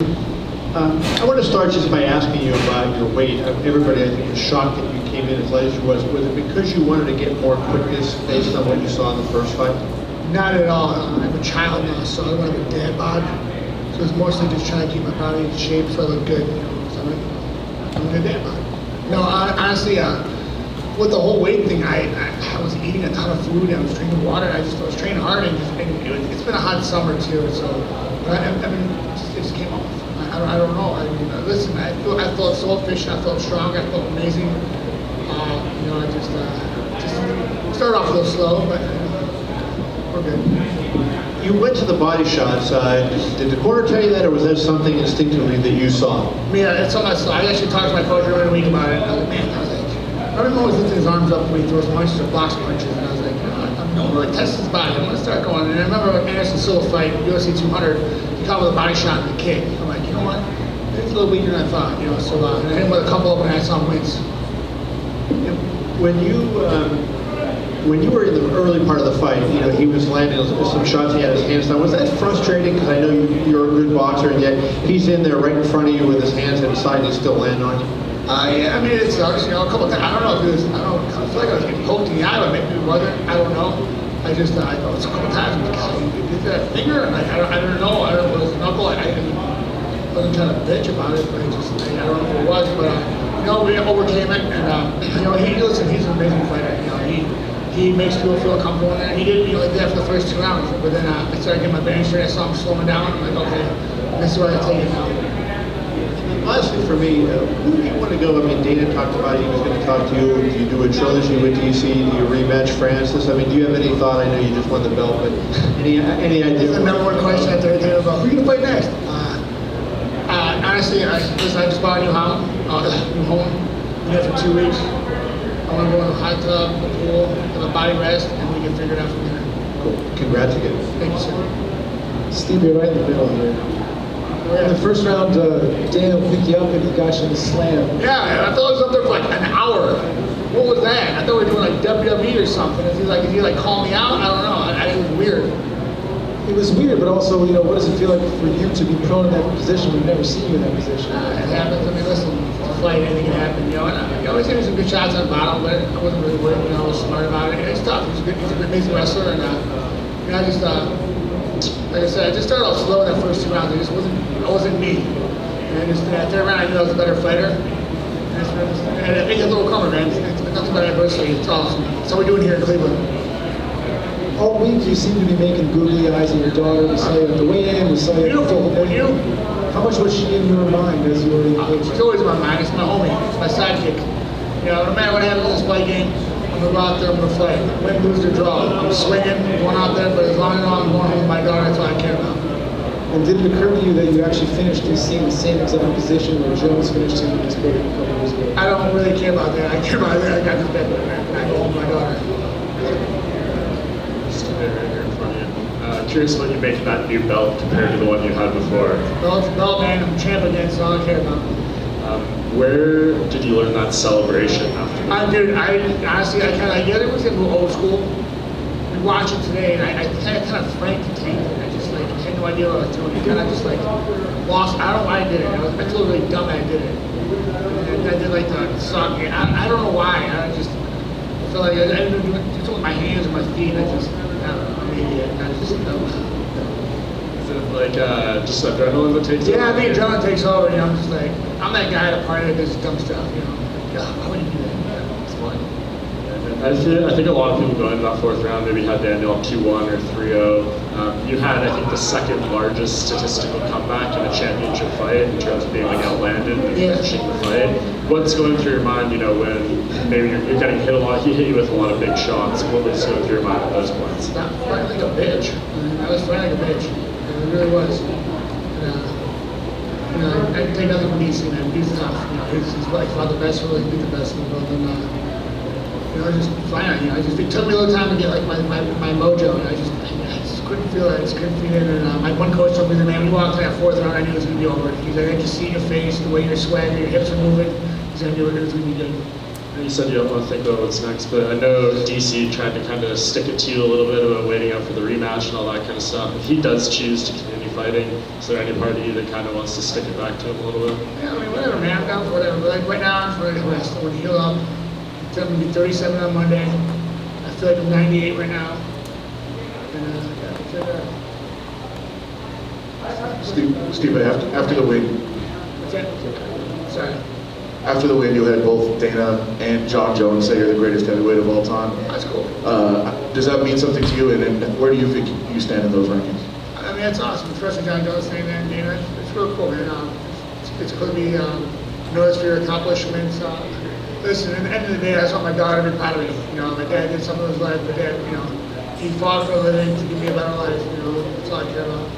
I want to start just by asking you about your weight. Everybody, I think, was shocked that you came in as light as you was. Was it because you wanted to get more quickness based on what you saw in the first fight? Not at all. I'm a child now, so I want to have a dad bod. So it's mostly just trying to keep my body in shape so I look good. So I'm a good dad bod. No, honestly, with the whole weight thing, I was eating a ton of food. I was drinking water. I was training hard, and it's been a hot summer too. So, it just came off. I don't know. I mean, listen, I felt so efficient. I felt strong. I felt amazing. I just started off a little slow, but we're good. You went to the body shots. Did the corner tell you that, or was that something instinctively that you saw? Yeah, it's something I saw. I actually talked to my coach earlier in the week about it. I was like, man, I remember always lifting his arms up when he throws punches or blocks punches, and I was like, I'm going to really test his body. I'm going to start going. And I remember Anderson Silva fight, UFC 200, he caught with a body shot and a kick. I'm like, you know what? It's a little weaker than I thought, So and I hit him with a couple of them, and I saw him wince. When you were in the early part of the fight, he was landing some shots. He had his hands down. Was that frustrating? Because I know you're a good boxer, and yet he's in there right in front of you with his hands at his side, and he's still landing on you. Yeah, I mean, it sucks. A couple of times. I don't know if it was. I feel like I was getting poked in the eye, but maybe it wasn't. I don't know. I know it's a couple of times. Is that a finger? I don't know. I don't know if it was a knuckle. I wasn't trying to bitch about it, but I don't know if it was. But we overcame it, and he's an amazing fighter. He makes people feel comfortable in there. He did like that for the first 2 rounds, but then I started getting my band straight. I saw him slowing down. I'm like, okay, this is where I take it now. Lastly, for me, who do you want to go? I mean, Dana talked about he was going to talk to you. Do you do a trilogy with DC? Do you rematch Francis? I mean, do you have any thought? I know you just won the belt, but any idea? That's the number one question out there about who are you going to fight next? Honestly, I just bought a new home. Been there for 2 weeks. I want to go in the hot tub, the pool, have a body rest, and we can figure it out from there. Cool. Congrats again. Thank you, sir. Steve, you're right in the middle here. In the first round, Dana picked you up and he got you in the slam. Yeah, I thought I was up there for like an hour. What was that? I thought we were doing like WWE or something. Is he like calling me out? I don't know. It was weird. It was weird, but also, what does it feel like for you to be prone in that position? We've never seen you in that position. It happens. I mean, listen, it's a fight, anything can happen. And I always gave me some good shots on the bottom, but I wasn't really worried. I was smart about it. It's tough. He's an amazing wrestler, and I just, like I said, I just started off slow in that first 2 rounds. It wasn't me. And just that third round, I knew I was a better fighter. And it makes a little comer, man. It's nothing but adversity. It's awesome. That's how we're doing here in Cleveland. All week, you seem to be making googly eyes at your daughter. We saw you at the weigh-in. We saw you. Beautiful. And you? How much was she in your mind as you were in the cage? She's always in my mind. It's my homie. It's my sidekick. No matter what happens in this fight game, I'm going to go out there, I'm going to fight. Win, lose, or draw. I'm swinging, going out there, but as long as I'm going home with my daughter, that's all I care about. And did it occur to you that you actually finished DC in the same exact position where Jones finished him in his podium a couple years ago? I don't really care about that. I care about that. I got this bed, and I go home with my daughter. Stipe right here in front of you. Curious what you make of that new belt compared to the one you had before. Belt's a belt, man. I'm champ again, so all I care about. Where did you learn that celebration after? Dude, honestly, I get it. Was getting a little old school. We watch it today, and I kind of franked the tape. I just had no idea what I was doing. I kind of just lost. I don't know why I did it. I feel really dumb that I did it. And I did the sock. I don't know why. I feel like I didn't do it with my hands or my feet. I don't know. I'm an idiot. I just don't. Is it like just adrenaline that takes over? Yeah, I think adrenaline takes over. I'm just I'm that guy at a party that does dumb stuff. Why would you do that? It's fun. I think a lot of people going into that fourth round maybe had Daniel up 2-1 or 3-0. You had, I think, the second largest statistical comeback in a championship fight in terms of being outlanded and finishing the fight. What's going through your mind, when maybe you're getting hit a lot? He hit you with a lot of big shots. What was going through your mind at those points? Stop fighting like a bitch. I was fighting like a bitch. It really was. I didn't take nothing from DC, man. He's tough. He's fought the best, really beat the best in the world. And just fine. It took me a little time to get my mojo, and I just couldn't feel it. I just couldn't feel it. And my one coach told me that, man, when you walked in that fourth round, I knew it was gonna be over. He's like, I can see your face, the way you're sweating, your hips are moving. He's like, I knew it was gonna be good. You said you don't want to think about what's next, but I know DC tried to kind of stick it to you a little bit about waiting out for the rematch and all that kind of stuff. If he does choose to continue fighting. Is there any part of you that kind of wants to stick it back to him a little bit? Yeah, I mean, whatever, man. I'm down for whatever. But like right now, I'm ready to rest. I want to heal up. I'm going to be 37 on Monday. I feel like I'm 98 right now. And yeah, I feel that. Steve, after the win, What's that? Sorry. after the win, you had both Dana and John Jones say you're the greatest heavyweight of all time. That's cool. Does that mean something to you? And where do you think you stand in those rankings? I mean, that's awesome. Especially John Jones saying that, and Dana. It's real cool, man. It's going to be noticed for your accomplishments. Listen, at the end of the day, I just want my daughter to be proud of me. You know, my dad did something in his life. My dad, you know, he fought for a living to give me a better life. You know, that's all I care about.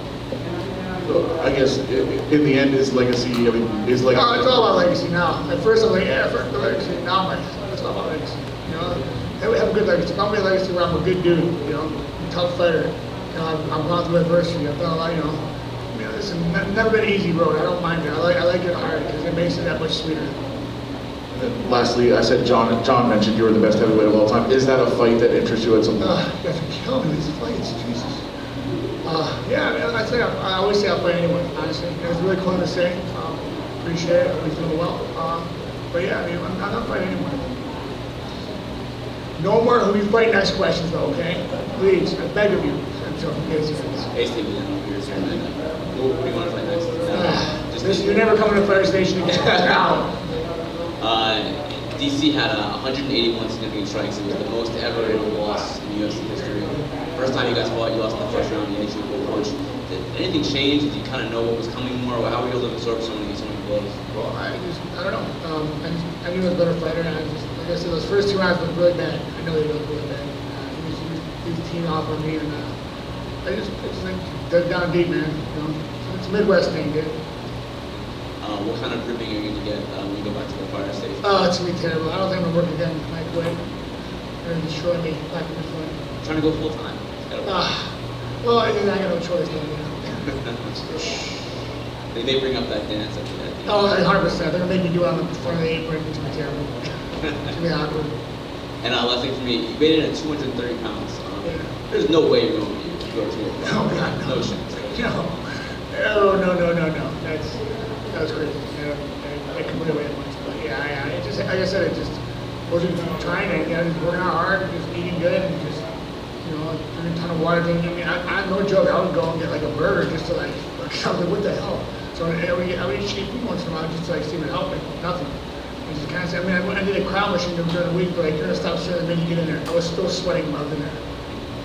So I guess in the end, his legacy, I mean, his legacy. No, it's all about legacy now. At first, I'm like, yeah, first the legacy. Now I'm like, it's all about legacy. You know, have a good legacy. Tell me a legacy where I'm a good dude. You know, a tough fighter. You know, I've gone through adversity. I've done a lot. You know, listen, never been an easy road. I don't mind it. I like it hard because it makes it that much sweeter. And lastly, I said John mentioned you were the best heavyweight of all time. Is that a fight that interests you at some point? You have to kill me with these fights, Jesus. Yeah, I mean, I always say I'll fight anyone, honestly. It's really cool to say. Appreciate it. Always doing well. But yeah, I mean, I'm not fighting anyone. No more who you fight next questions, though, okay? Please, I beg of you. Until you guys do this. Hey, Steve, you're saying that. Who do you want to fight next? Listen, you're never coming to Fire Station again. Now. DC had 181 significant strikes. It was the most ever loss in UFC history. First time you guys fought, you lost in the first round. You initially pulled punch. Did anything change? Did you kind of know what was coming more? Or how were you able to absorb so many blows? Well, I don't know. I knew I was a better fighter, and like I said, those first 2 rounds were really bad. I know they looked really bad. He was teeing off on me, and I just like dug down deep, man. You know, it's a Midwest thing, dude. What kind of ripping are you going to get when you go back to the fire station? Oh, it's going to be terrible. I don't think I'm going to work again. I quit. They're going to destroy me back in the fight. Trying to go full time. Well, I got no choice, though, you know. They may bring up that dance after that. Oh, 100%. They're going to make me do it on the front of the apron. It's going to be terrible. It's going to be awkward. And last thing for me, you weighed in at 230 pounds. Yeah. There's no way you're going to go to it. Oh, God, no. No chance. No. That was crazy. I couldn't really weigh much. But yeah, it just, like I said, it just wasn't trying to. You know, just working out hard, just eating good, and just, you know, drinking a ton of water. I mean, I'm no joke. I would go and get like a burger just to like I was like, what the hell? So I would eat cheap food once in a while just to like see if it helped me. Nothing. I just kind of said, I mean, I did a crowd machine during the week, but like, you're gonna stop sweating the minute you get in there. I was still sweating when I was in there.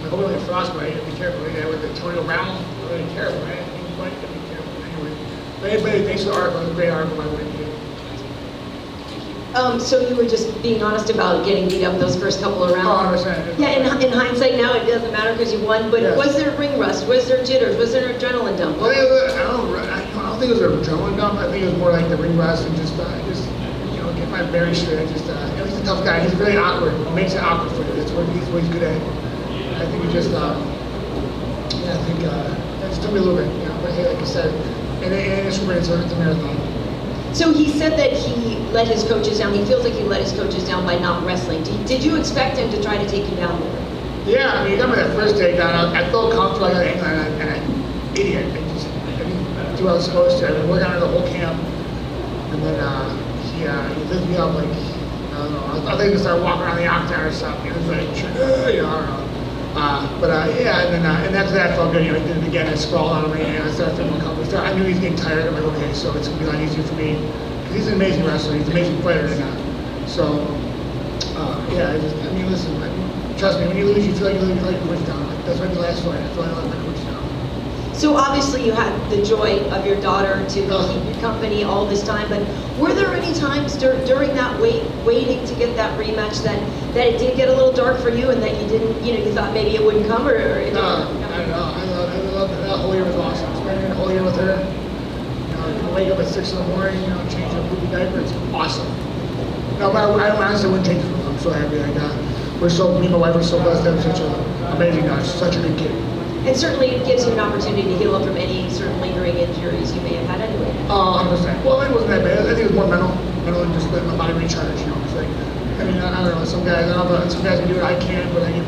Like, hopefully, like frostbite. Be careful. Yeah, with the Antonio Brown, really careful, man. Be careful. Anyway, but anyway, thanks for the article. It was a great article by the way. So you were just being honest about getting beat up those first couple of rounds. 100%. Yeah, in hindsight now it doesn't matter because you won, but Yes. was there ring rust? Was there jitters? Was there an adrenaline dump? Well, I don't think it was an adrenaline dump. I think it was more like the ring rust and just you know, get my bearings straight. He's a tough guy. He's really awkward. He makes it awkward for you. That's what he's good at. I think he just, yeah, I think it just took me a little bit. You know, but hey, like I said, and it's a marathon. So he said that he let his coaches down. He feels like he let his coaches down by not wrestling. Did you expect him to try to take you down more? Yeah, I mean, he got me that first takedown. I felt comfortable. I got an ankle, and I'm an idiot. I didn't do what I was supposed to. I mean, working on it the whole camp, and then he lifted me up like, I don't know. I thought they were gonna start walking around the octagon or something. It was like, you know, I don't know. Yeah, and after that I felt good. You know, he did it again and sprawled on me, and I started feeling comfortable. I knew he was getting tired. I'm like, okay, so it's gonna be a lot easier for me because he's an amazing wrestler. He's an amazing fighter, and so yeah. I mean, listen. Trust me, when you lose, you feel like you let your coach down. That's why the last fight. I feel like I let my coach down. So obviously you had the joy of your daughter to keep you company all this time, but were there any times during that waiting to get that rematch that it did get a little dark for you and that you didn't, you know, you thought maybe it wouldn't come or it didn't come? I don't know. I love it. That whole year was awesome. Spending the whole year with her. You know, you can wake up at 6 in the morning, you know, change her poopy diaper. It's awesome. No, but I honestly wouldn't change it for her. I'm so happy. Like, me and my wife are so blessed to have such an amazing daughter. She's such a good kid. And certainly it gives you an opportunity to heal up from any certain lingering injuries you may have had anyway. 100%. Well, it wasn't that bad. I think it was more mental and just letting my body recharge. You know, it's like, I mean, I don't know. Some guys, some guys can do it. I can't, but I can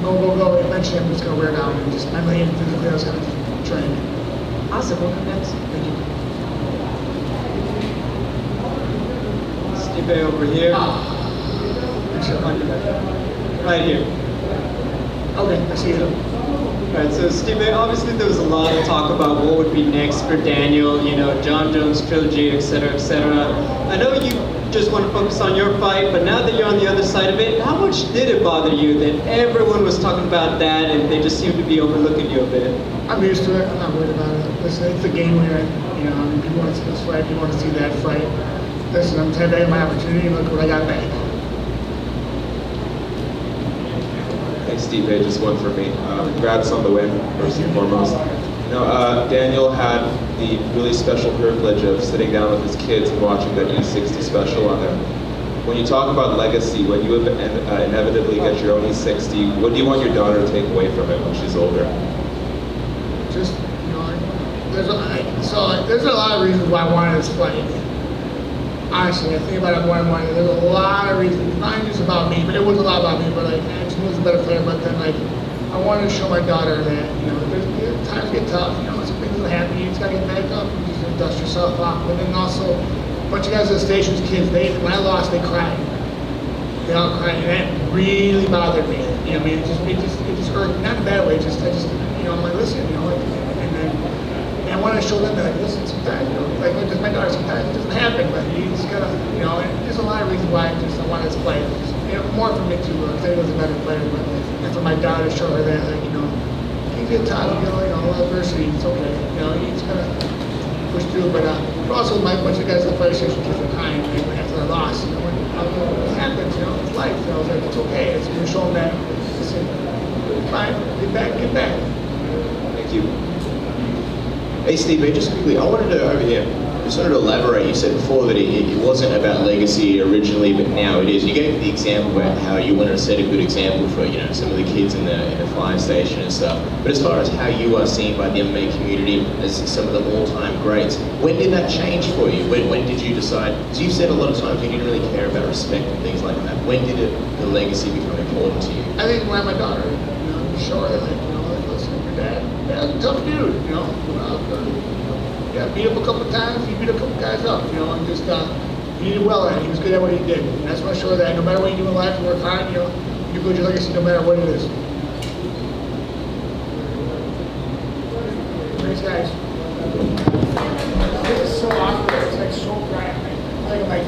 go. Eventually, I'm just gonna wear down and just mentally and physically, I was gonna train. Awesome, welcome guys. Thank you. Stipe over here. Right here. Okay, I see you. Right, so Stipe, obviously there was a lot of talk about what would be next for Daniel, you know, John Jones trilogy, etc., etc. I know you just want to focus on your fight, but now that you're on the other side of it, how much did it bother you that everyone was talking about that and they just seemed to be overlooking you a bit? I'm used to it. I'm not worried about it. Listen, it's the game we're in. You know, I mean, people want to see this fight. People want to see that fight. Listen, I'm 10 days my opportunity. Look what I got back. Hey Stipe, just one for me. Congrats on the win, first and foremost. You know, Daniel had the really special privilege of sitting down with his kids and watching that E60 special on them. When you talk about legacy, when you inevitably get your own E60, what do you want your daughter to take away from it when she's older? Just, you know, there's a lot of reasons why I wanted this fight. Honestly, I think about it more and more. There's a lot of reasons. Not just about me, but it was a lot about me. But like, I just was a better player. But then, like, I wanted to show my daughter that, you know, times get tough. You know, some things will happen. You just gotta get back up. You just dust yourself off. But then also, a bunch of guys at the station's kids. When I lost, they cried. They all cried, and that really bothered me. You know, I mean, it just hurt. Not in a bad way. I just, you know, I'm like, listen, you know, like, and I wanted to show them that, like, listen, sometimes, you know, like, just my daughter, sometimes it doesn't happen, but you just gotta, you know, and there's a lot of reasons why I wanted to play. You know, more for me too, because I was a better player, but and for my daughter to show her that, like, you know, you get tired of, you know, adversity, it's okay. You know, you just gotta push through, but also my bunch of guys in the fire station kids were crying after I lost, you know, it happens, you know, it's life, you know, it's like, it's okay, it's gonna show them that, listen, fine, get back. Thank you. Hey Steve, just quickly, I wanted to elaborate. You said before that it wasn't about legacy originally, but now it is. You gave the example about how you wanted to set a good example for, you know, some of the kids in the fire station and stuff. But as far as how you are seen by the MMA community as some of the all-time greats, when did that change for you? When did you decide? Because you've said a lot of times you didn't really care about respect and things like that. When did the legacy become important to you? I think when I had my daughter, you know, show her that, like, you know, like, listen, your dad's a tough dude, you know. Yeah, beat up a couple times, he beat a couple guys up, you know, and just, he did well at it. He was good at what he did. And that's why I show her that no matter what you do in life, you work hard, you know, you build your legacy no matter what it is. Thanks, guys. This is so awkward. It's like so bright. I'm like,